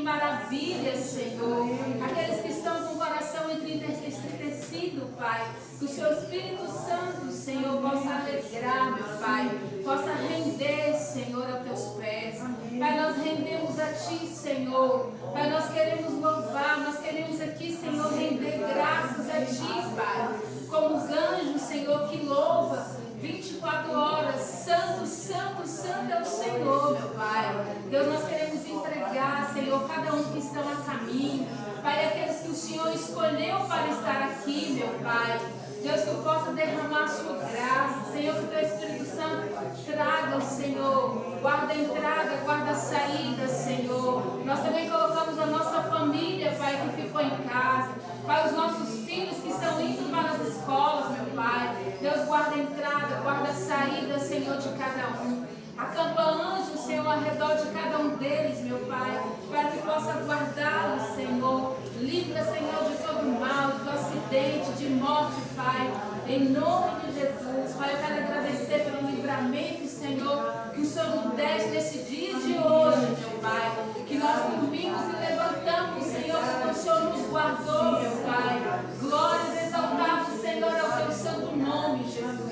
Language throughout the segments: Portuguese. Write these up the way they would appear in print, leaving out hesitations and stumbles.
maravilhas, Senhor. Aqueles que estão com o coração entristecido, Pai, que o Seu Espírito Santo, Senhor, possa alegrar, meu Pai, possa render, Senhor, aos Teus pés. Pai, nós rendemos a Ti, Senhor. Pai, nós queremos louvar, nós queremos aqui, Senhor, render graças a Ti, Pai. Como os anjos, Senhor, que louva 24 horas. Santo, Santo, Santo é o Senhor, meu Pai. Deus, nós queremos entregar, Senhor, cada um que estão a caminho. Pai, aqueles que o Senhor escolheu para estar aqui, meu Pai. Deus, que eu possa derramar a Sua graça. Senhor, que o Teu Espírito Santo traga, Senhor, guarda a entrada, guarda a saída, Senhor. Nós também colocamos a nossa família, Pai, que ficou em casa. Pai, os nossos filhos que estão indo para as escolas, meu Pai. Deus, guarda a entrada, guarda a saída, Senhor, de cada um. Acampa anjos, Senhor, ao redor de cada um deles, meu Pai, para que possa guardá-los, Senhor. Livra, Senhor, de todo mal, de acidente, de morte, Pai. Em nome de Jesus, Pai, eu quero agradecer pelo livramento, Senhor, que o Senhor nos deste nesse dia de hoje, meu Pai. Que nós dormimos e levantamos, Senhor, porque o Senhor nos guardou, meu Pai. Glórias exaltadas, Senhor, ao Teu santo nome, Jesus.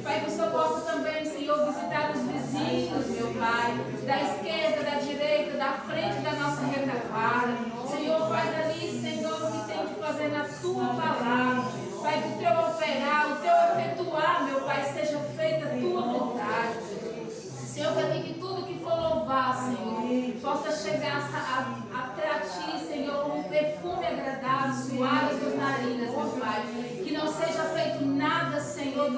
Pai, que o Senhor possa também, Senhor, visitar os vizinhos, meu Pai, da esquerda, da direita, da frente da nossa retaguarda. Senhor, faz ali, Senhor, o que tem de fazer na Tua palavra. Pai, que o Teu operar, o Teu efetuar, meu Pai, seja feita a Tua vontade. Senhor, que tudo que for louvar, Senhor, possa chegar até a Ti, Senhor, como um perfume agradável, suave dos narinas, meu Pai. Que não seja feito nada, Senhor,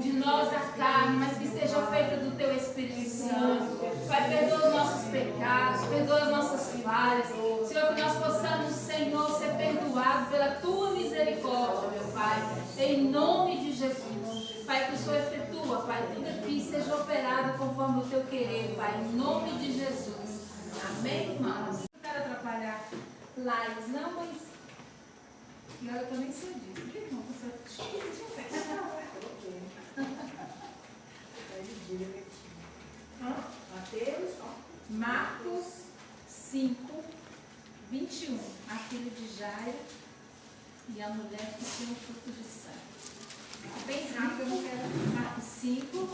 de nós a carne, mas que seja feito do Teu Espírito Santo. Pai, perdoa os nossos pecados, perdoa as nossas falhas. Senhor, que nós possamos, Senhor, ser perdoados pela Tua misericórdia, meu Pai. Em nome de Jesus. Pai, que o Senhor efetua, Pai, tudo aqui seja operado conforme o Teu querer, Pai, em nome de Jesus. Amém, irmãos? Não quero atrapalhar lives, não, mas... E olha, eu também sei disso. Que irmão, você... Marcos 5, 21. A filha de Jairo e a mulher que tinha o fruto de sangue. Bem rápido, eu não quero. Marcos 5,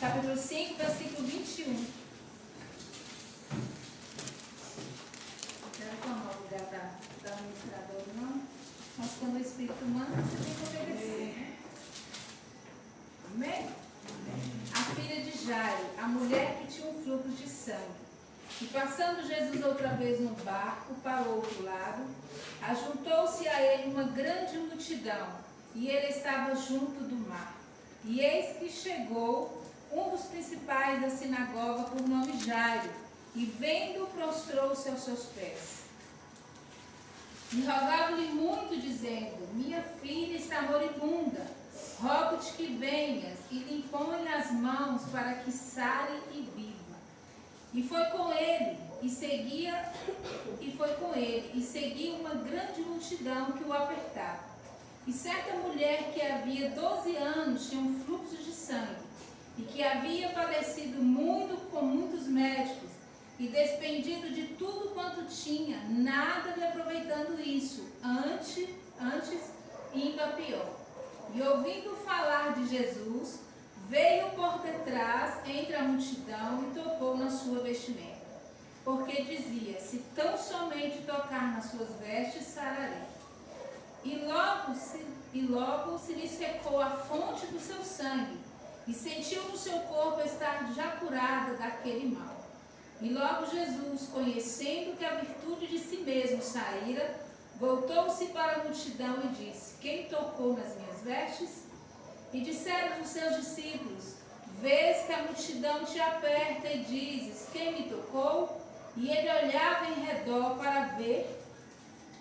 capítulo 5, versículo 21. Não quero tomar o lugar da administradora, não. Mas quando o Espírito manda, você tem que obedecer. Amém? A filha de Jairo, a mulher que tinha um fluxo de sangue. E passando Jesus outra vez no barco para o outro lado, ajuntou-se a ele uma grande multidão, e ele estava junto do mar. E eis que chegou um dos principais da sinagoga, por nome Jairo, e vendo, prostrou-se aos seus pés. E rogava-lhe muito, dizendo: minha filha está moribunda, rogo-te que venhas e lhe imponha as mãos para que sare e viva. E foi com ele, e seguia uma grande multidão que o apertava. E certa mulher que havia 12 anos tinha um fluxo de sangue, e que havia padecido muito com muitos médicos, e despendido de tudo quanto tinha, nada lhe aproveitando isso, antes indo a pior. E ouvindo falar de Jesus, veio por detrás entre a multidão e tocou na sua vestimenta, porque dizia: se tão somente tocar nas suas vestes, sararei. E logo se lhe secou a fonte do seu sangue, e sentiu no seu corpo estar já curada daquele mal. E logo Jesus, conhecendo que a virtude de si mesmo saíra, voltou-se para a multidão e disse: quem tocou nas minhas vestes? E disseram os seus discípulos: vês que a multidão te aperta e dizes: quem me tocou? E ele olhava em redor para ver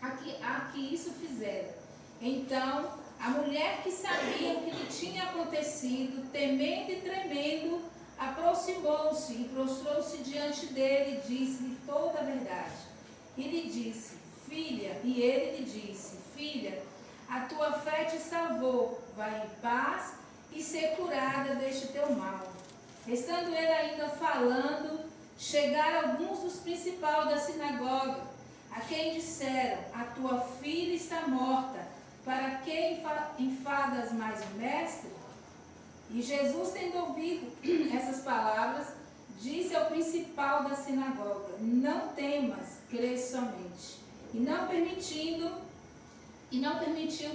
a que isso fizera. Então a mulher, que sabia o que lhe tinha acontecido, temendo e tremendo, aproximou-se e prostrou-se diante dele e disse-lhe toda a verdade. E lhe disse: filha, e ele lhe disse: filha, a tua fé te salvou, vai em paz e ser curada deste teu mal. Estando ele ainda falando, chegaram alguns dos principais principal da sinagoga, a quem disseram: a tua filha está morta, para que enfadas mais o mestre? E Jesus, tendo ouvido essas palavras, disse ao principal da sinagoga: não temas, crê somente. E não permitiu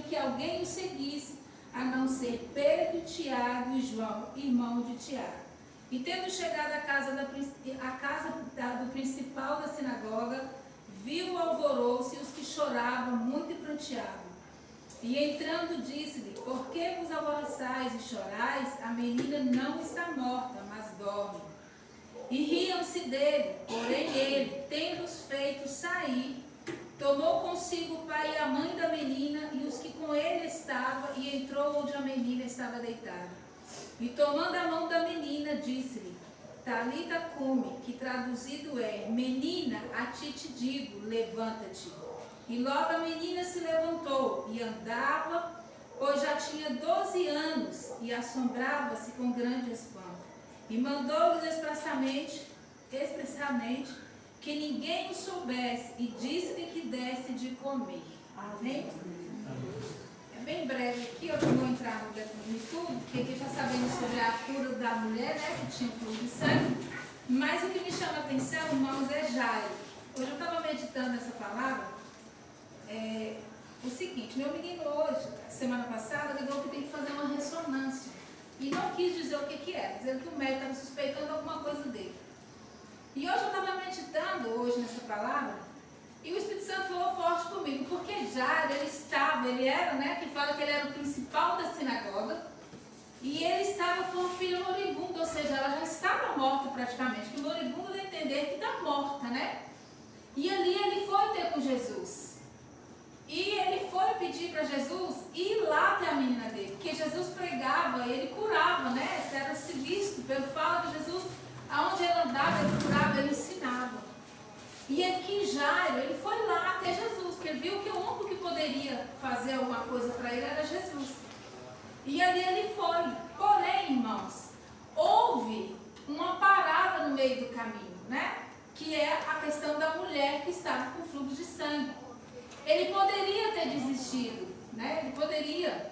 que alguém o seguisse, a não ser Pedro, Tiago e João, irmão de Tiago. E tendo chegado à casa do principal da sinagoga, viu o alvoroço e os que choravam muito e pranteavam. E entrando disse-lhe: por que vos alvoroçais e chorais? A menina não está morta, mas dorme. E riam-se dele. Porém ele, tendo-os feito sair, tomou consigo o pai e a mãe da menina e os que com ele estavam, e entrou onde a menina estava deitada. E tomando a mão da menina, disse-lhe: Talita cumi, que traduzido é: menina, a ti te digo, levanta-te. E logo a menina se levantou e andava, pois já tinha 12 anos, e assombrava-se com grande espanto. E mandou-lhes expressamente que ninguém o soubesse, e disse-lhe que desse de comer. Amém? É bem breve aqui, eu não vou entrar no tudo, porque aqui já sabemos sobre a cura da mulher, né, que tinha fluxo de sangue. Mas o que me chama a atenção, irmãos, é Jairo. Hoje eu estava meditando essa palavra. O seguinte: meu menino hoje, semana passada, ligou que tem que fazer uma ressonância. E não quis dizer o que era, dizendo que o médico estava suspeitando alguma coisa dele. E hoje eu estava meditando hoje nessa palavra, e o Espírito Santo falou forte comigo, porque Jairo, ele era, né, que fala que ele era o principal da sinagoga, e ele estava com uma filha moribunda, ou seja, ela já estava morta praticamente, que moribunda dá a entender que está morta, né? E ali ele foi ter com Jesus. E ele foi pedir para Jesus ir lá até a menina dele, porque Jesus pregava, ele curava, né? Era-se visto pelo fala de Jesus, aonde ele andava, ele curava, ele ensinava. E aqui Jairo, ele foi lá até Jesus, porque ele viu que o único que poderia fazer alguma coisa para ele era Jesus. E ali ele foi. Porém, irmãos, houve uma parada no meio do caminho, né? Que é a questão da mulher que estava com fluxo de sangue. Ele poderia ter desistido, né? Ele poderia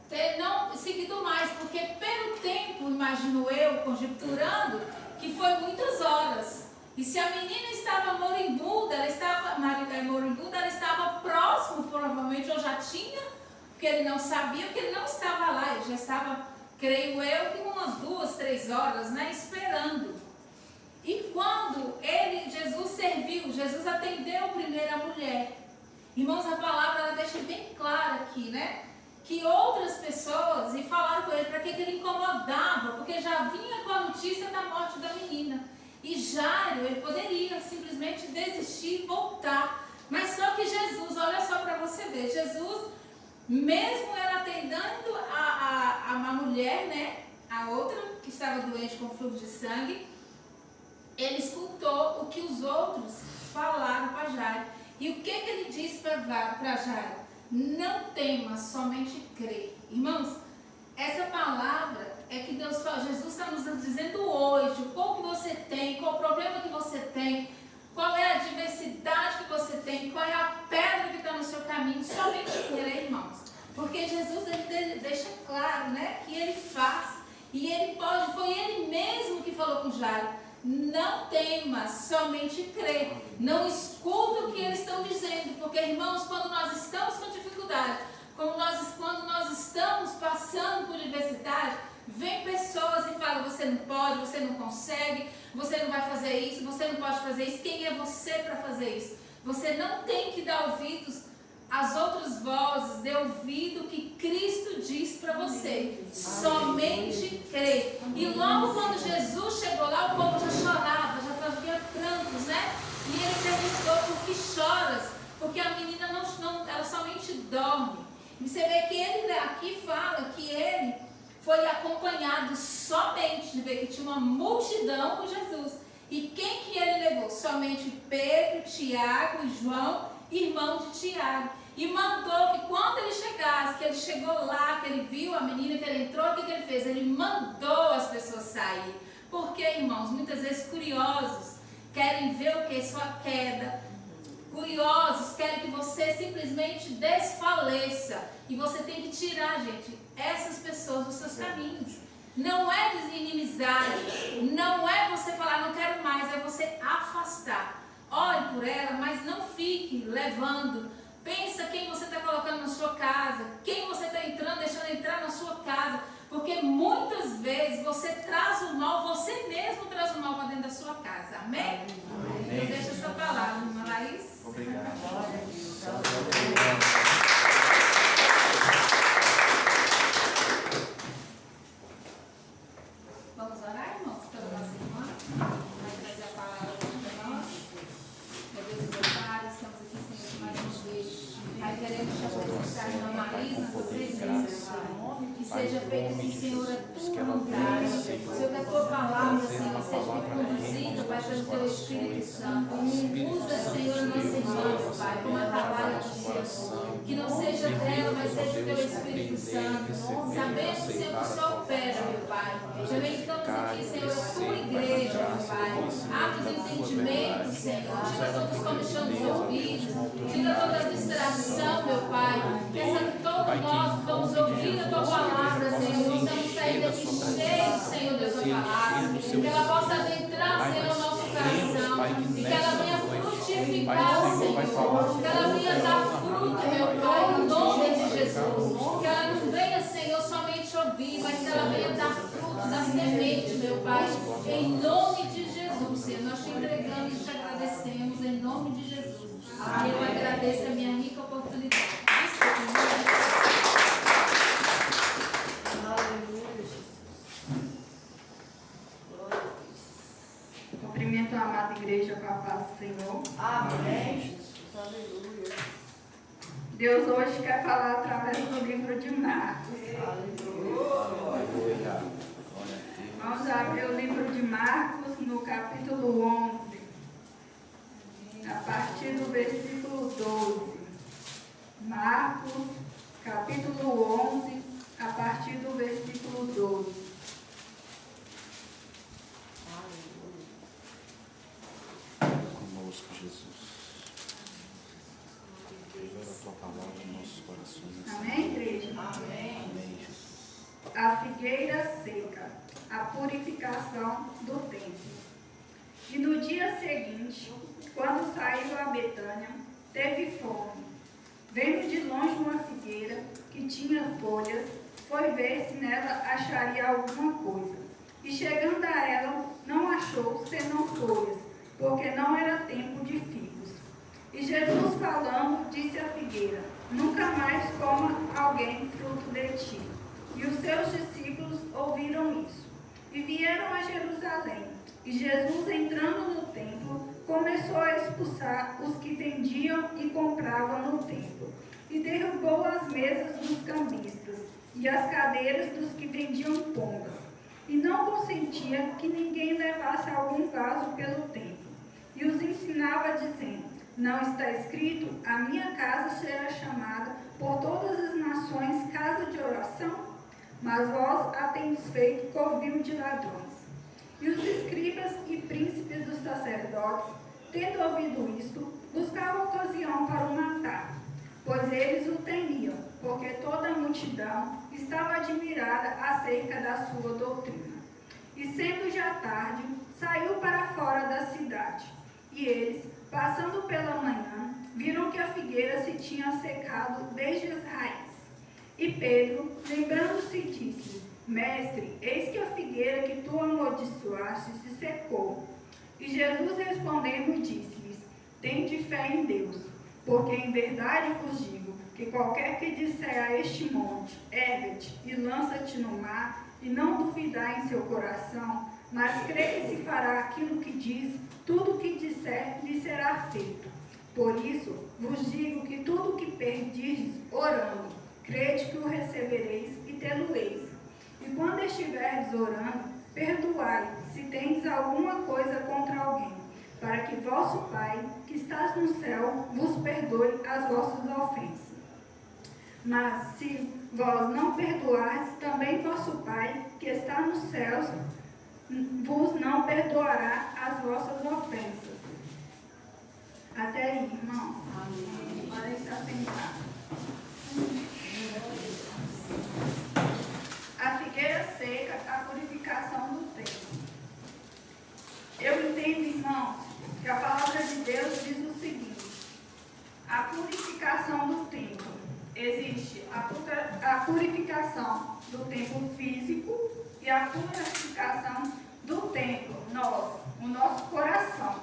ter não seguido mais, porque pelo tempo, imagino eu, conjecturando, que foi muitas horas. E se a menina estava moribunda, ela estava próximo, provavelmente, ou já tinha, porque ele não sabia, porque ele não estava lá, ele já estava, creio eu, que umas 2, 3 horas, né? Esperando. E quando Jesus serviu, Jesus atendeu primeiro a mulher. Irmãos, a palavra ela deixa bem clara aqui, né? Que outras pessoas, e falaram com ele para que ele incomodava, porque já vinha com a notícia da morte da menina. E Jairo, ele poderia simplesmente desistir e voltar. Mas só que Jesus, olha só para você ver, Jesus, mesmo ela atendendo a mulher, né? A outra que estava doente com fluxo de sangue, ele escutou o que os outros falaram para Jairo. E o que ele disse para Jairo? Não temas, somente crê. Irmãos, essa palavra é que Deus fala, Jesus está nos dizendo hoje, qual que você tem, qual o problema que você tem, qual é a adversidade que você tem, qual é a pedra que está no seu caminho, somente crê, irmãos. Porque Jesus ele deixa claro, né, que ele faz, e ele pode, foi ele mesmo que falou com Jairo. Não temas, somente crê. Não escuta o que eles estão dizendo, porque, irmãos, quando nós estamos com dificuldade, quando nós estamos passando por diversidade, vem pessoas e falam: você não pode, você não consegue, você não vai fazer isso, você não pode fazer isso. Quem é você para fazer isso? Você não tem que dar ouvidos às outras vozes, dê ouvido o que Cristo diz para você. Somente crê. E logo quando Jesus chegou lá, o povo já chorava, já fazia prantos, né? E ele perguntou: por que choras? Porque a menina ela somente dorme. E você vê que ele aqui fala que ele foi acompanhado somente, de ver que tinha uma multidão com Jesus. E quem que ele levou? Somente Pedro, Tiago e João, irmão de Tiago. E mandou que quando ele chegasse, que ele chegou lá, que ele viu a menina, que ele entrou, o que ele fez? Ele mandou as pessoas sair. Porque, irmãos, muitas vezes curiosos querem queda. Curiosos querem que você simplesmente desfaleça. E você tem que tirar, gente, essas pessoas dos seus caminhos. Não é desinimizade, não é você falar não quero mais, é você afastar. Ore por ela, mas não fique levando. Pensa quem você está colocando na sua casa, quem você está entrando, deixando entrar na sua casa. Porque muitas vezes você traz o mal, você mesmo traz o mal para dentro da sua casa. Amém? Amém. Eu deixo essa palavra, irmã Laís. Obrigado. Vamos orar, irmãos, pela nossa irmã? Vai trazer a palavra para nós. Meu Deus, meu Pai, estamos aqui, Senhor, mais uma vez. Pai, queremos te apresentar a irmã Marisa na tua presença, Pai. Que seja feita, Senhor, a tua vontade. Senhor, que a tua palavra, Senhor, seja conduzida, Pai, pelo teu Espírito Santo. Usa, Senhor, a nossa irmã, Pai, como a trabalha de Deus. Que não seja dela, mas seja o teu Espírito Santo. Sabemos, Senhor, que só opera, meu Pai. Também estamos aqui, Senhor, a tua igreja, meu Pai. Abre o entendimento, Senhor. Tira todos os comichões dos ouvidos. Tira toda a distração, meu Pai. Peça que todos nós que vamos ouvir a tua palavra, Senhor. Estamos saindo aqui cheios, Senhor, da tua palavra. Que ela possa adentrar, Senhor, no nosso coração. E que ela venha frutificar, Senhor. Que ela venha dar fruto, meu Pai, em nome de Jesus. Que ela não venha, Senhor, somente ouvir, mas que ela venha dar fruto da semente, meu Pai. Em nome de Jesus, Senhor. Nós te entregamos e te agradecemos em nome de Jesus. Eu agradeço a minha rica oportunidade. Cumprimento a amada igreja com a paz do Senhor. Amém. Aleluia. Deus hoje quer falar através do livro de Marcos. Aleluia. Vamos abrir o livro de Marcos no capítulo 11, a partir do versículo 12. Marcos, capítulo 11, a partir do versículo 12. Conosco, Jesus. Revela a tua palavra em nossos corações. Amém, igreja? Amém, Jesus. A figueira seca, a purificação do templo. E no dia seguinte, quando saiu a Betânia, teve fome. Vendo de longe uma figueira que tinha folhas, foi ver se nela acharia alguma coisa. E chegando a ela, não achou senão folhas, porque não era tempo de figos. E Jesus, falando, disse à figueira: nunca mais coma alguém fruto de ti. E os seus discípulos ouviram isso. E vieram a Jerusalém. E Jesus, entrando no templo, começou a expulsar os que vendiam e compravam no templo. E derrubou as mesas dos cambistas e as cadeiras dos que vendiam pombas. E não consentia que ninguém levasse algum vaso pelo templo. E os ensinava, dizendo: não está escrito, a minha casa será chamada por todas as nações casa de oração? Mas vós a tendes feito covil de ladrões. E os escribas e príncipes dos sacerdotes, tendo ouvido isto, buscavam ocasião para o matar, pois eles o temiam, porque toda a multidão estava admirada acerca da sua doutrina. E sendo já tarde, saiu para fora da cidade. E eles, passando pela manhã, viram que a figueira se tinha secado desde as raízes. E Pedro, lembrando-se, disse: Mestre, eis que a figueira que tu amaldiçoaste se secou. E Jesus, respondendo, disse-lhes: tende fé em Deus, porque em verdade vos digo que qualquer que disser a este monte: ergue-te e lança-te no mar, e não duvidar em seu coração, mas crê que se fará aquilo que diz, tudo o que disser lhe será feito. Por isso vos digo que tudo o que pedirdes orando, crede que o recebereis e tê-lo-eis. E quando estiverdes orando, perdoai, se tendes alguma coisa contra alguém, para que vosso Pai, que estás no céu, vos perdoe as vossas ofensas. Mas se vós não perdoardes, também vosso Pai, que está nos céus, vos não perdoará as vossas ofensas. que a palavra de Deus diz o seguinte: a purificação do templo. Existe a purificação do templo físico e a purificação do templo, o nosso coração.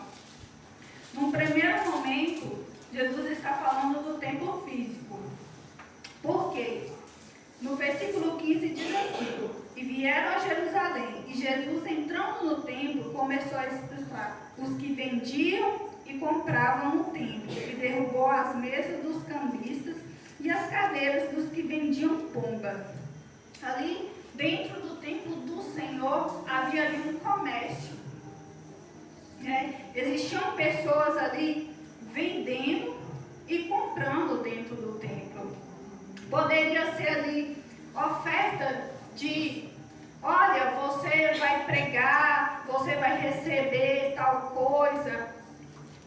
Num primeiro momento, Jesus está falando do templo físico. Por quê? No versículo 15 diz assim: e vieram a Jerusalém, e Jesus, entrando no templo, começou a expulsar os que vendiam e compravam no templo, e derrubou as mesas dos cambistas e as cadeiras dos que vendiam pomba. Ali, dentro do templo do Senhor, havia ali um comércio. Existiam pessoas ali vendendo e comprando dentro do templo. Poderia ser ali oferta de: olha, você vai pregar, você vai receber tal coisa.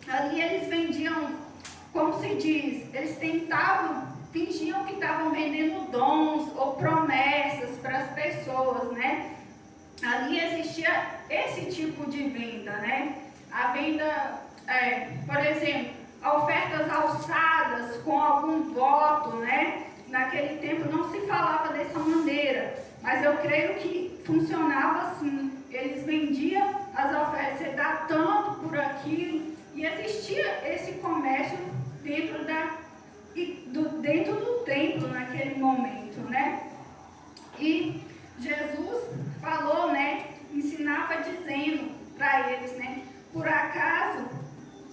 Ali eles vendiam, como se diz, eles fingiam que estavam vendendo dons ou promessas para as pessoas, né? Ali existia esse tipo de venda, né? A venda, por exemplo, ofertas alçadas com algum voto, né? Naquele tempo não se falava dessa maneira, mas eu creio que funcionava assim. Eles vendiam as ofertas, você dá tanto por aquilo, e existia esse comércio dentro do templo naquele momento, né? E Jesus falou, né? Ensinava dizendo para eles, né? Por acaso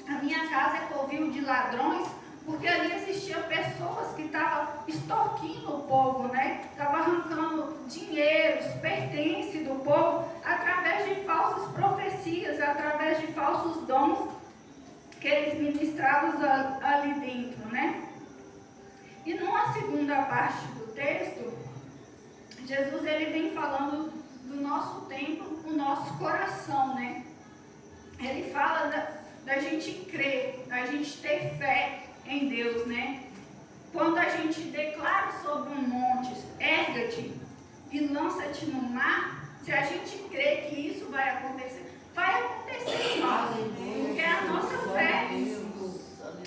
a minha casa é covil de ladrões? Porque ali existiam pessoas que estavam extorquindo o povo, né? Estavam arrancando dinheiros, pertences do povo, através de falsas profecias, através de falsos dons que eles ministravam ali dentro, né? E numa segunda parte do texto, Jesus ele vem falando do nosso templo, o nosso coração, né? Ele fala da gente crer, da gente ter fé em Deus, né? Quando a gente declara sobre um monte, erga-te e lança-te no mar, se a gente crê que isso vai acontecer, porque é a nossa fé.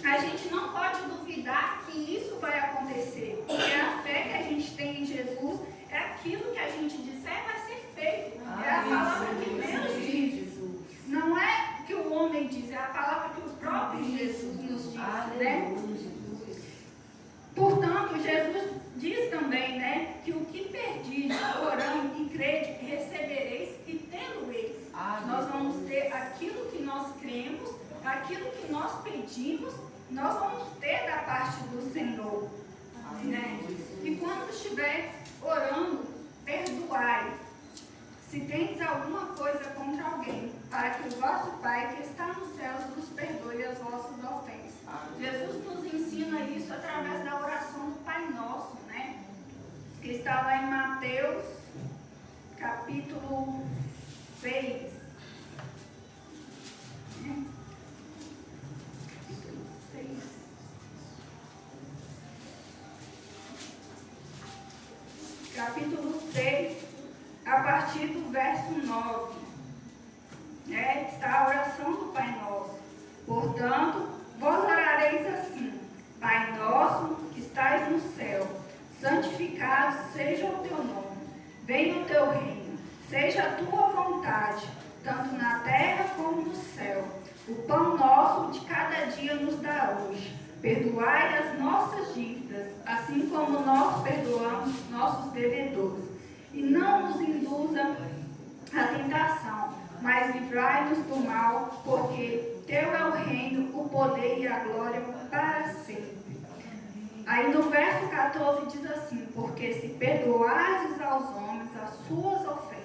A gente não pode duvidar que isso vai acontecer, porque a fé que a gente tem em Jesus é aquilo que a gente disser vai ser feito. É a palavra que Deus diz. Não é que o homem diz, é a palavra que o próprio Jesus nos diz, né? Portanto, Jesus diz também, né, que o que perdis, orando e crede, recebereis e tê-lo-eis. Nós vamos ter aquilo que nós cremos, aquilo que nós pedimos, nós vamos ter da parte do Senhor, né? E quando estiver orando, perdoai, se tendes alguma coisa contra alguém, para que o vosso Pai que está nos céus vos perdoe as vossas ofensas. Jesus nos ensina isso através da oração do Pai Nosso, né? Que está lá em Mateus, capítulo 6. Capítulo 6, a partir do verso 9, está a oração do Pai Nosso. Portanto, vós orareis assim: Pai nosso que estais no céu, santificado seja o teu nome, venha o teu reino, seja a tua vontade, tanto na terra como no céu. O pão nosso de cada dia nos dá hoje. Perdoai as nossas dívidas, assim como nós perdoamos nossos devedores. E não nos induza à tentação, mas livrai-nos do mal, porque teu é o reino, o poder e a glória para sempre. Aí no verso 14 diz assim: porque se perdoardes aos homens as suas ofensas,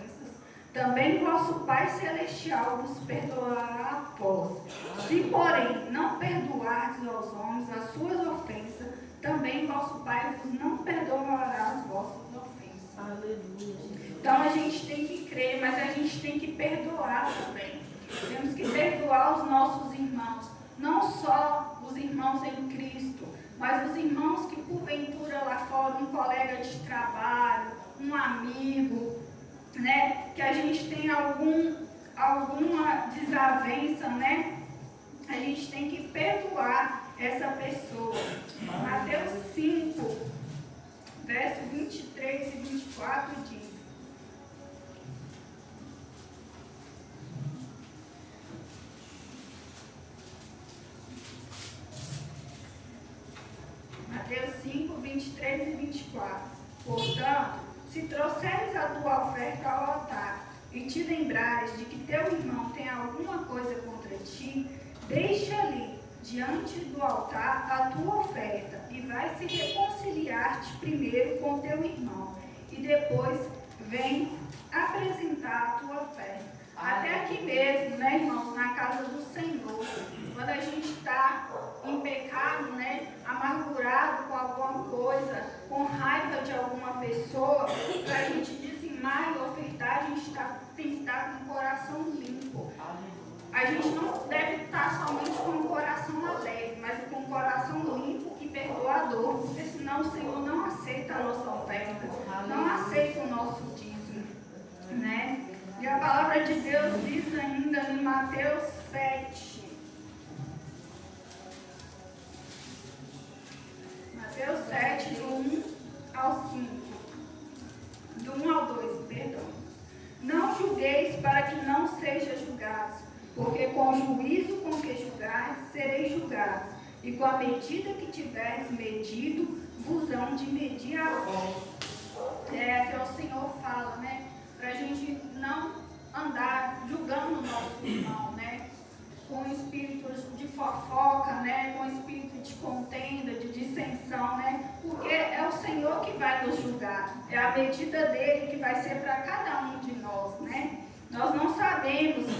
também vosso Pai Celestial vos perdoará a vós. Se, porém, não perdoardes aos homens as suas ofensas, também vosso Pai vos não perdoará as vossas ofensas. Aleluia. Então a gente tem que crer, mas a gente tem que perdoar também. Temos que perdoar os nossos irmãos, não só os irmãos em Cristo, mas os irmãos que porventura lá fora, um colega de trabalho, um amigo, né, que a gente tem alguma desavença, né? a gente tem que perdoar essa pessoa. Mateus 5, verso 23 e 24 diz: Mateus 5, 23 e 24. Portanto, se trouxeres a tua oferta ao altar e te lembrares de que teu irmão tem alguma coisa contra ti, deixa ali, diante do altar, a tua oferta e vai se reconciliar-te primeiro com teu irmão e depois vem apresentar a tua oferta. Até aqui mesmo, né, irmãos, na casa do Senhor, quando a gente está em pecado, né, amargurado com alguma coisa, com raiva de alguma pessoa, para a gente dizimar e ofertar, a gente tem que estar com o coração limpo. A gente não deve estar somente com o coração alegre, mas com o coração limpo e perdoador, porque senão o Senhor não aceita a nossa oferta, não aceita o nosso dízimo, né? E a palavra de Deus diz ainda em Mateus 7. Mateus 7, do 1 ao 5. Do 1 ao 2, perdão. Não julgueis para que não sejam julgados, porque com o juízo com que julgares, sereis julgados, e com a medida que tiveres medido, vos hão de medir a vós. Que o Senhor fala, né? Para a gente não andar julgando o nosso irmão, né? Com espíritos de fofoca, né? Com espírito de contenda, de dissensão, né? Porque é o Senhor que vai nos julgar. É a medida dele que vai ser para cada um de nós, né? Nós não sabemos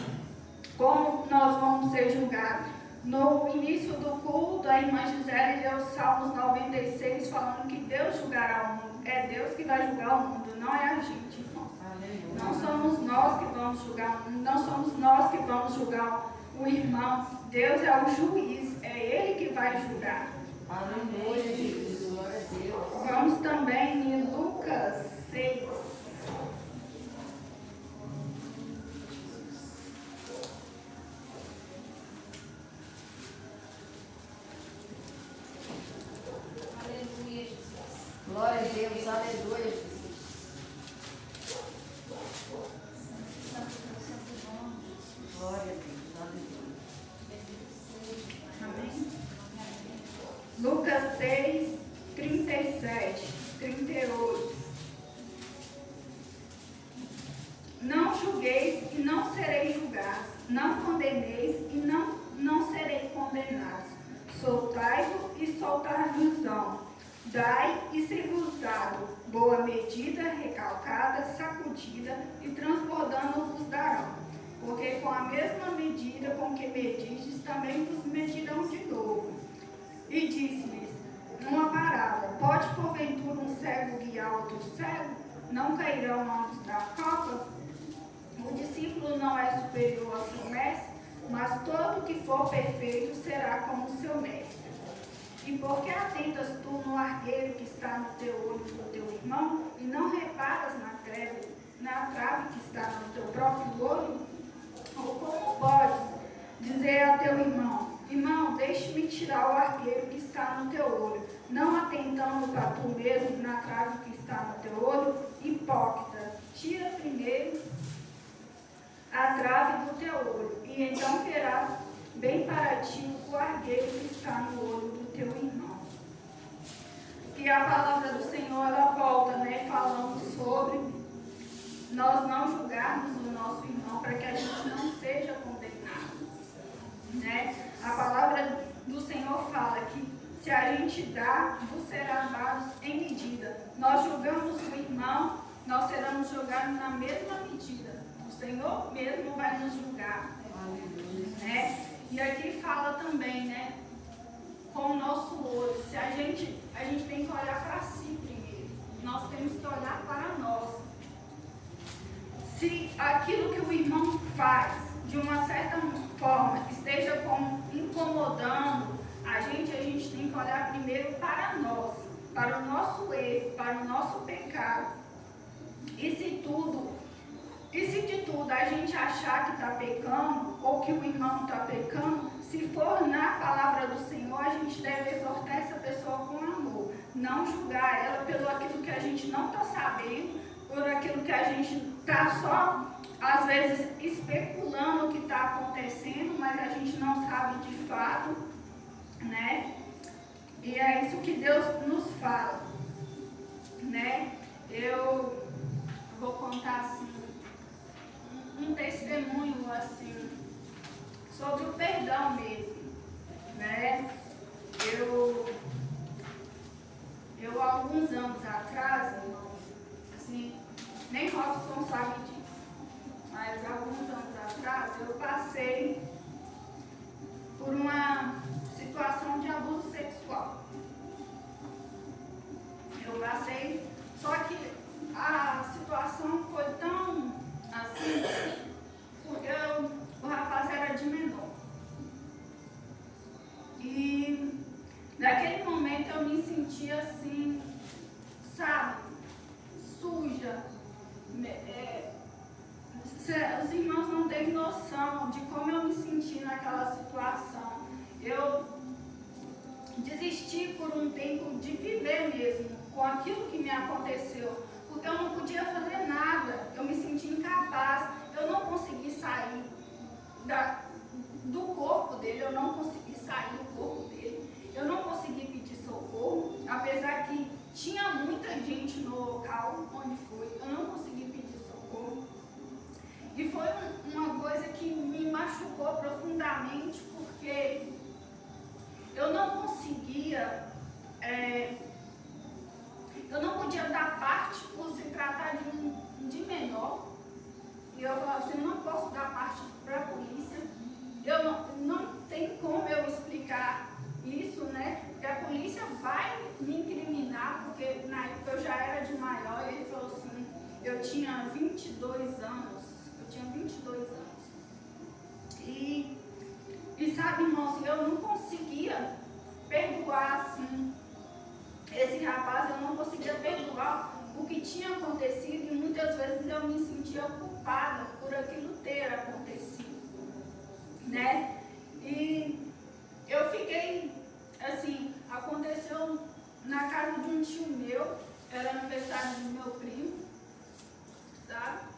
como nós vamos ser julgados. No início do culto, a irmã Gisele leu Salmos 96, falando que Deus julgará o mundo. É Deus que vai julgar o mundo, não é a gente, irmãos. Não somos nós que vamos julgar o mundo, não somos nós que vamos julgar o irmão. Deus é o juiz, é Ele que vai julgar. Aleluia, Jesus, glória a Deus. Vamos também em Lucas 6. Aleluia, Jesus. Glória a Deus, aleluia, Jesus. Glória a Deus, aleluia. Amém? Lucas 6, 37, 38. Não julgueis e não sereis julgados, não condeneis e não sereis condenados. Soltai-vos e soltar-vos-ão. Dai e ser-vos dado. Boa medida, recalcada, sacudida e transbordando vos darão. Porque com a mesma medida com que medides, também vos medirão de novo. E disse-lhes uma parábola: pode porventura um cego guiar outro cego? Não cairão ambos da copa? O discípulo não é superior ao seu mestre, mas todo que for perfeito será como o seu mestre. E por que atentas tu no argueiro que está no teu olho do teu irmão, e não reparas na trave que está no teu próprio olho? Ou como podes dizer a teu irmão: irmão, deixe-me tirar o argueiro que está no teu olho, não atentando para tu mesmo na trave que está no teu olho? Hipócrita, tira primeiro a trave do teu olho, e então verás bem para ti o argueiro que está no olho do teu irmão. E a palavra do Senhor, ela volta, né, falando sobre nós não julgarmos o nosso irmão, para que a gente não seja condenado, né? A palavra do Senhor fala que se a gente dá, vos será dado em medida. Nós julgamos o irmão, nós seremos julgados na mesma medida. O Senhor mesmo vai nos julgar, né? E aqui fala também, né, com o nosso olho. Se a gente tem que olhar para si primeiro. Nós temos que olhar para nós. Se aquilo que o irmão faz, de uma certa forma, esteja incomodando a gente tem que olhar primeiro para nós, para o nosso erro, para o nosso pecado. E se de tudo a gente achar que está pecando, ou que o irmão está pecando, se for não julgar ela pelo aquilo que a gente não está sabendo, por aquilo que a gente está só, às vezes, especulando o que está acontecendo, mas a gente não sabe de fato, né? E é isso que Deus nos fala, né? Eu vou contar, assim, um testemunho, assim, sobre o perdão mesmo, né? Eu há alguns anos atrás, irmãos, assim, nem Robson sabe disso, mas há alguns anos atrás eu passei por uma situação de abuso sexual. Eu passei, só que a situação foi tão assim, porque o rapaz era de menor. E naquele momento eu me sentia assim, sabe, suja. Os irmãos não têm noção de como eu me senti naquela situação. Eu desisti por um tempo de viver mesmo com aquilo que me aconteceu, porque eu não podia fazer nada, eu me senti incapaz, eu não consegui sair do corpo dele, eu não consegui sair do corpo dele, eu não consegui pedir socorro, apesar que tinha muita gente no local onde foi, eu não consegui pedir socorro. E foi uma coisa que me machucou profundamente, porque eu não conseguia, eu não podia dar parte por se tratar de menor. E eu falava assim, eu não posso dar parte para a polícia. Eu não tem como eu explicar isso, né? Porque a polícia vai me incriminar, porque na época eu já era de maior. E ele falou assim, eu tinha 22 anos. E sabe, irmãos, eu não conseguia perdoar, assim, esse rapaz, eu não conseguia perdoar o que tinha acontecido, e muitas vezes eu me sentia culpada por aquilo ter acontecido, né? E eu fiquei, assim, aconteceu na casa de um tio meu, era aniversário do meu primo, sabe?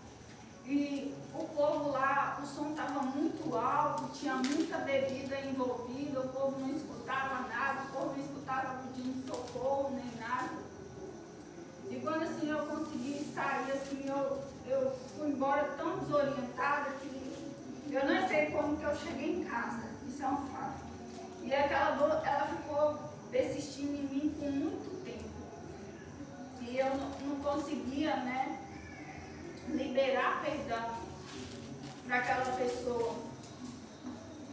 E o povo lá, o som estava muito alto, tinha muita bebida envolvida, o povo não escutava nada, o povo não escutava pedindo socorro, nem nada. E quando assim eu consegui sair, assim, eu fui embora tão desorientada que eu não sei como que eu cheguei em casa, isso é um fato. E aquela dor, ela ficou persistindo em mim por muito tempo. E eu não conseguia, né, liberar perdão para aquela pessoa,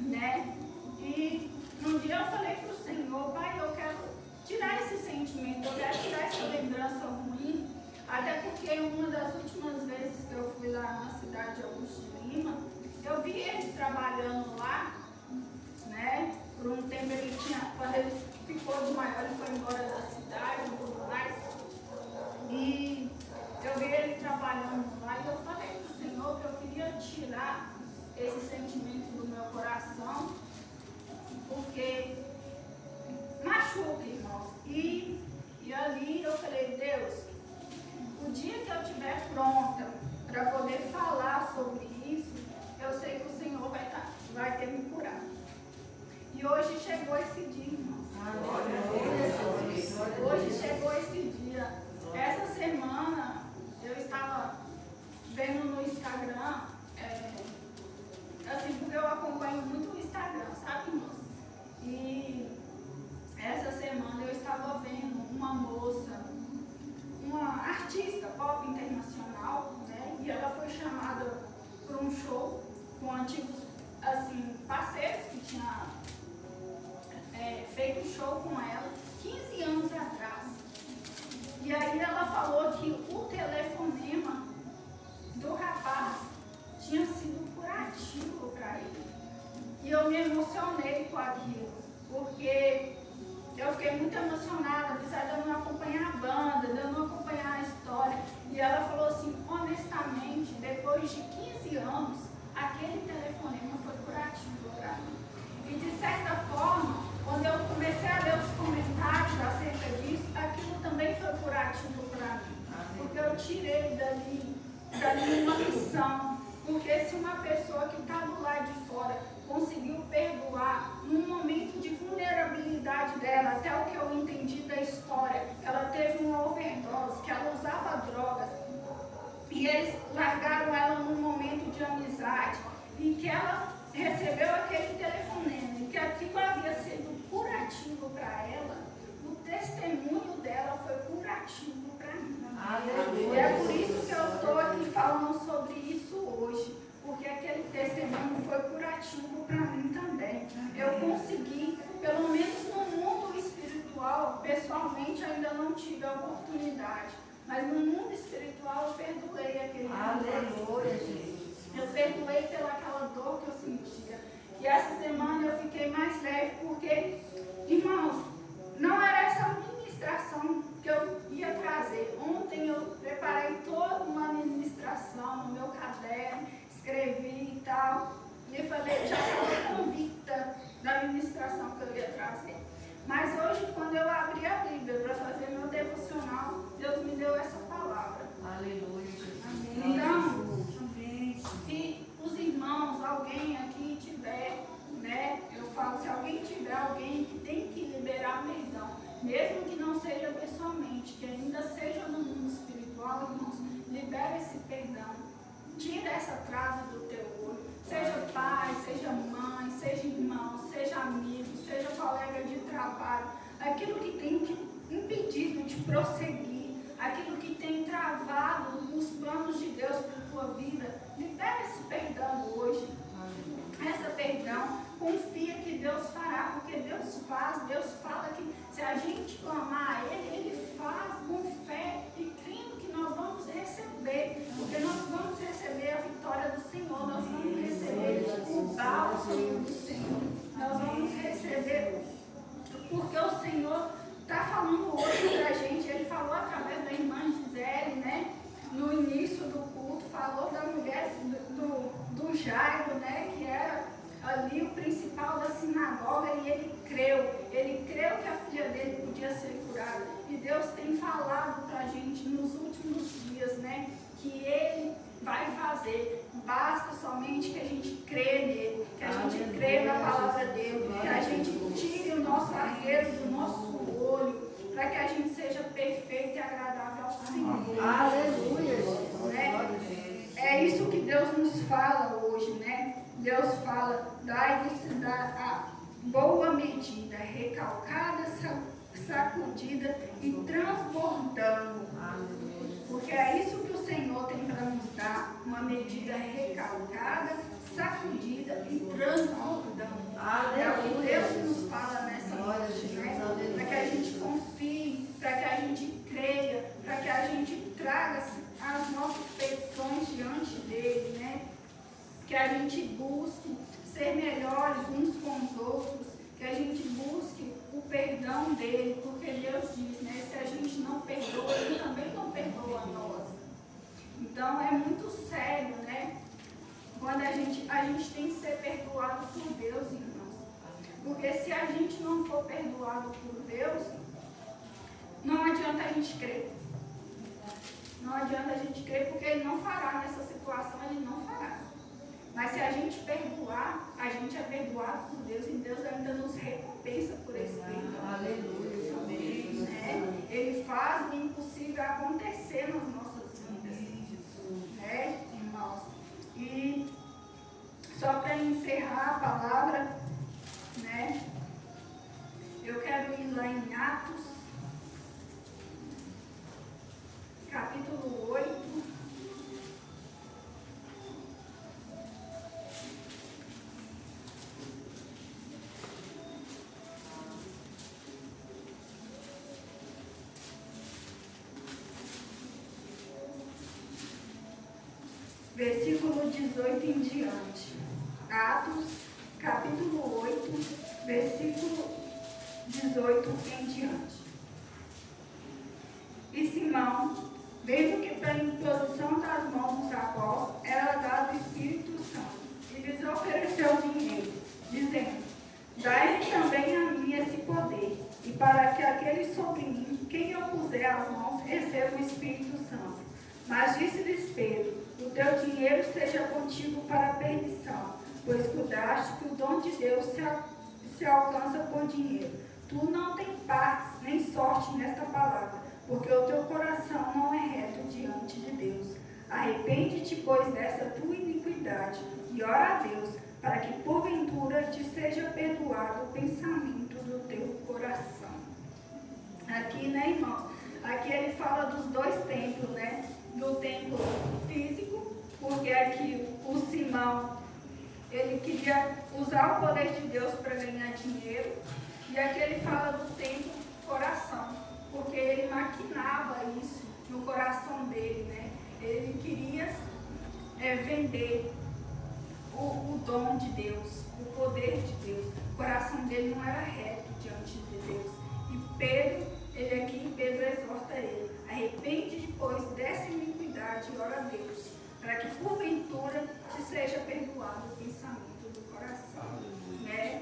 né? E um dia eu falei para o Senhor, Pai, eu quero tirar esse sentimento, eu quero tirar essa lembrança ruim, até porque uma das últimas vezes que eu fui lá na cidade de Augusto de Lima, eu vi ele trabalhando lá, né? Por um tempo ele tinha, quando ele ficou de maior, ele foi embora da cidade e tudo mais. E eu vi ele trabalhando lá e eu falei para o Senhor que eu queria tirar esse sentimento do meu coração, porque machuca, irmãos. E ali eu falei, Deus, o dia que eu estiver pronta para poder falar sobre isso, eu sei que o Senhor vai ter me curado. E hoje chegou esse dia, irmãos. Hoje chegou esse dia. Essa semana eu estava vendo no Instagram, assim, porque eu acompanho muito o Instagram, sabe, irmãos? E essa semana eu estava vendo uma moça, uma artista pop internacional, né? E ela foi chamada para um show com antigos, assim, parceiros que tinham feito show com ela 15 anos atrás. E aí ela falou que o telefonema do rapaz tinha sido curativo para ele. E eu me emocionei com aquilo, porque eu fiquei muito emocionada, apesar de eu não acompanhar a banda, de eu não acompanhar a história. E ela falou assim, honestamente, depois de 15 anos, aquele telefonema foi curativo para mim. E de certa forma, quando eu comecei a ler os comentários acerca disso, aquilo significativo para mim também. Eu consegui, pelo menos no mundo espiritual, pessoalmente ainda não tive a oportunidade, mas no mundo espiritual eu perdoei aquele rapaz. Aleluia, Jesus. Eu perdoei pelaquela dor que eu sentia. E essa semana eu fiquei mais leve, porque, irmãos, não era essa ministração que eu ia trazer. Ontem eu preparei toda uma ministração no meu caderno, escrevi e tal. E eu falei, já estava convicta da ministração que eu ia trazer. Mas hoje, quando eu abri a Bíblia para fazer meu devocional, Deus me deu essa palavra. Aleluia, Jesus. Então, se os irmãos, alguém aqui tiver, né? Eu falo, se alguém tiver alguém que tem que liberar perdão, mesmo que não seja pessoalmente, que ainda seja no mundo espiritual, irmãos, libera esse perdão. Tira essa trave do teu olho. Seja pai, seja mãe, seja irmão, seja amigo, seja colega de trabalho. Aquilo que tem te impedido de prosseguir, aquilo que tem travado os planos de Deus para a tua vida, libera esse perdão hoje. Essa perdão, confia que Deus fará, porque Deus faz, Deus fala que se a gente clamar a Ele, Ele faz com fé e crendo que nós vamos receber, porque nós vamos receber a vitória do Senhor, nós vamos receber o bálsamo do Senhor, nós vamos receber, porque o Senhor está falando hoje para a gente, Ele falou através da irmã Gisele, né? No início do culto, falou da mulher do Jairo, né? Que era ali o principal da sinagoga, e ele creu que a filha dele podia ser curada. E Deus tem falado para a gente nos últimos dias, né? Que Ele vai fazer. Basta somente que a gente crê nele, que a gente crê na palavra dele, que a gente tire o nosso arreiro do nosso olho, para que a gente seja perfeito e agradável ao Senhor. Aleluia. Né? É isso que Deus nos fala hoje, né? Deus fala, dai-vos a boa medida, recalcada, sacudida e transbordando. Porque é isso que o Senhor tem para nos dar, uma medida recalcada, sacudida e transbordando. É o que Deus nos fala nessa noite, né? Para que a gente confie, para que a gente creia, para que a gente traga as nossas petições diante dele, né? Que a gente busque ser melhores uns com os outros, que a gente busque o perdão dele, porque Deus diz, né? Se a gente não perdoa, ele também não perdoa a nós. Então é muito sério, né? Quando a gente tem que ser perdoado por Deus, irmãos. Porque se a gente não for perdoado por Deus, não adianta a gente crer. Não adianta a gente crer, porque Ele não fará nessa situação, Ele não fará. Mas se a gente perdoar, a gente é perdoado por Deus, e Deus ainda nos recompensa por esse perdão. Aleluia. Né? Ele faz o impossível acontecer nas nossas vidas. Né, irmãos? E só para encerrar a palavra, né? Eu quero ir lá em Atos, capítulo 8. Versículo 18 em diante. Atos, capítulo 8, versículo 18 em diante. E Simão, vendo que pela imposição das mãos dos apóstolos era dado o Espírito Santo, e lhes ofereceu dinheiro, dizendo, dai-me também a mim esse poder, e para que aquele sobre mim, quem eu puser as mãos, receba o Espírito Santo. Mas disse-lhes Pedro, o teu dinheiro seja contigo para a perdição, pois cuidaste que o dom de Deus se alcança por dinheiro. Tu não tens partes nem sorte nesta palavra, porque o teu coração não é reto diante de Deus. Arrepende-te, pois, dessa tua iniquidade, e ora a Deus, para que porventura te seja perdoado o pensamento do teu coração. Aqui, né, irmãos? Aqui ele fala dos dois templos, né? Do templo físico, porque aqui o Simão, ele queria dinheiro. E aqui ele fala do tempo coração, porque ele maquinava isso no coração dele, né? Ele queria vender o dom de Deus, o poder de Deus. O coração dele não era reto diante de Deus. E Pedro exorta ele: arrepende depois dessa iniquidade e ora a Deus, para que porventura te seja perdoado o pensamento do coração. Né?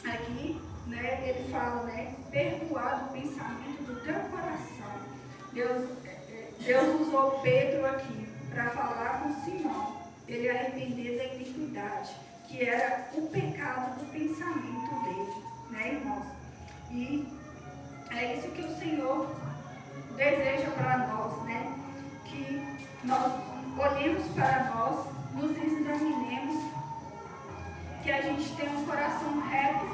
Aqui, né, ele fala, né, perdoado o pensamento do teu coração. Deus usou Pedro aqui para falar com Simão, ele arrepender da iniquidade, que era o pecado do pensamento dele, né, irmãos? E é isso que o Senhor deseja para nós, né? Que nós olhemos para nós, nos examinemos, que a gente tenha um coração reto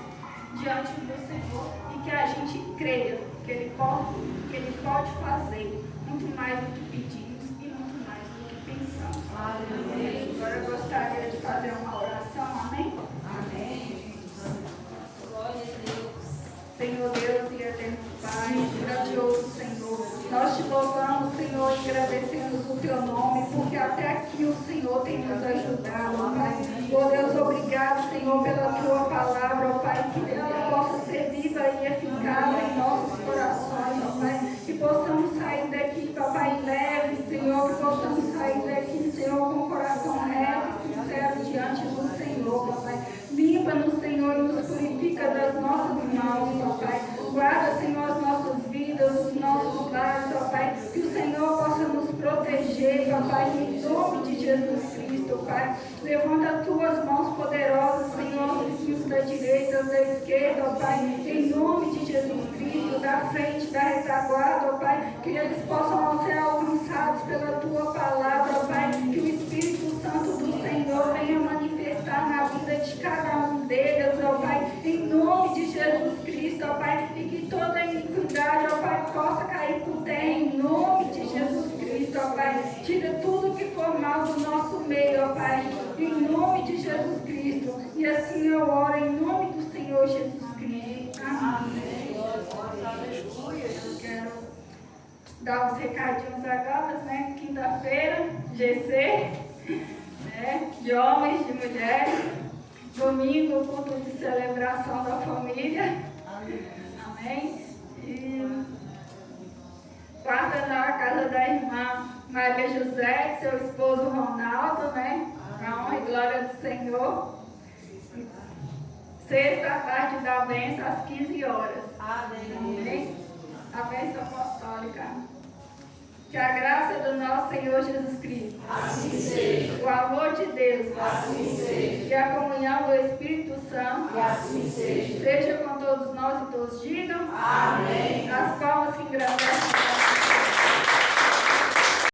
diante do Senhor e que a gente creia que Ele pode fazer muito mais do que pedimos e muito mais do que pensamos. Amém. Agora eu gostaria de fazer uma oração, amém? Amém. Glória a Deus. Senhor Deus e eterno Pai, grandioso Senhor, nós te louvamos, Senhor, e agradecemos o teu nome, porque até aqui o Senhor tem nos ajudado, Pai. Oh Deus, obrigado, Senhor, pela tua palavra, ó Pai, que ela possa ser viva e eficaz em nossos corações, ó Pai, que possamos sair daqui, papai, leve, Senhor, que possamos sair daqui, Senhor, com o coração reto e sincero diante do Senhor, papai. Limpa-nos, Senhor, e nos purifica das nossas mãos, ó Pai. Guarda, Senhor, as nossas vidas, os nossos lares, ó Pai. Que o Senhor possa nos proteger, ó Pai, em nome de Jesus Cristo, Pai. Levanta as tuas mãos poderosas, Senhor, dos filhos da direita, da esquerda, ó Pai. Em nome de Jesus Cristo, da frente, da retaguarda, ó Pai. Que eles possam ser alcançados pela tua palavra, ó Pai. Que o Espírito Santo do Senhor venha manifestar na vida de cada um deles, ó Pai, em nome de Jesus Cristo, ó Pai, e que toda iniquidade, ó Pai, possa cair por terra, em nome de Jesus Cristo, ó Pai. Tira tudo que for mal do nosso meio, ó Pai, em nome de Jesus Cristo. E assim eu oro em nome do Senhor Jesus Cristo. Amém. Eu quero dar os recadinhos agora, né? Quinta-feira, GC, né? De homens, de mulheres. Domingo, culto de celebração da família. Amém. E quarta na casa da irmã Maria José, seu esposo Ronaldo, né? A honra e glória do Senhor. Sexta, a tarde da bênção, às 15 horas. Amém. A bênção apostólica. Que a graça do nosso Senhor Jesus Cristo, Assim seja. o amor de Deus, Assim seja. e a comunhão do Espírito Santo, Assim seja. seja com todos nós e todos digam. Amém. As palmas que engrandecem